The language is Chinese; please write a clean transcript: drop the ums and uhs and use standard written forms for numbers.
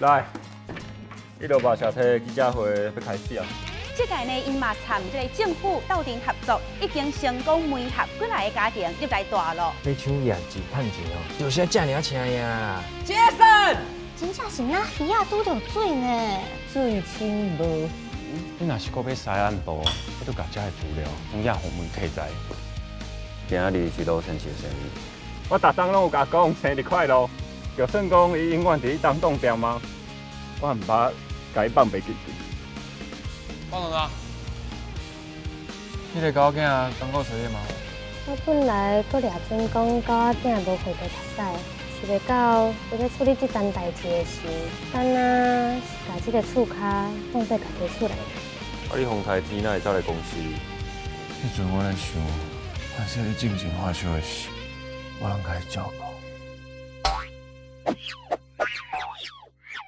来，你落马车体记者会要开始啊！这届呢，因嘛参这个政府斗阵合作，已经成功媒合几来个家庭入来大陆。要抢业绩趁钱哦，就是要这尔请呀。杰森，真正是那鱼仔拄着水呢，水深无。你若是搁要塞暗部，你都甲遮的资料用亚红媒体在。今仔日是老先生生日，我逐冬拢有甲讲生日快乐，就算讲伊永远伫当当掉吗？我毋捌甲伊放袂记住。放哪？你个狗囝刚到找你吗？我本来搁掠准讲狗仔囝无回到读册，是袂到伊咧处理这单代志的时，敢若是把这个厝骹放在家己厝内。啊，你风台天哪会走来公司？迄阵我咧想，还是你进前发生的事，我人该照顾。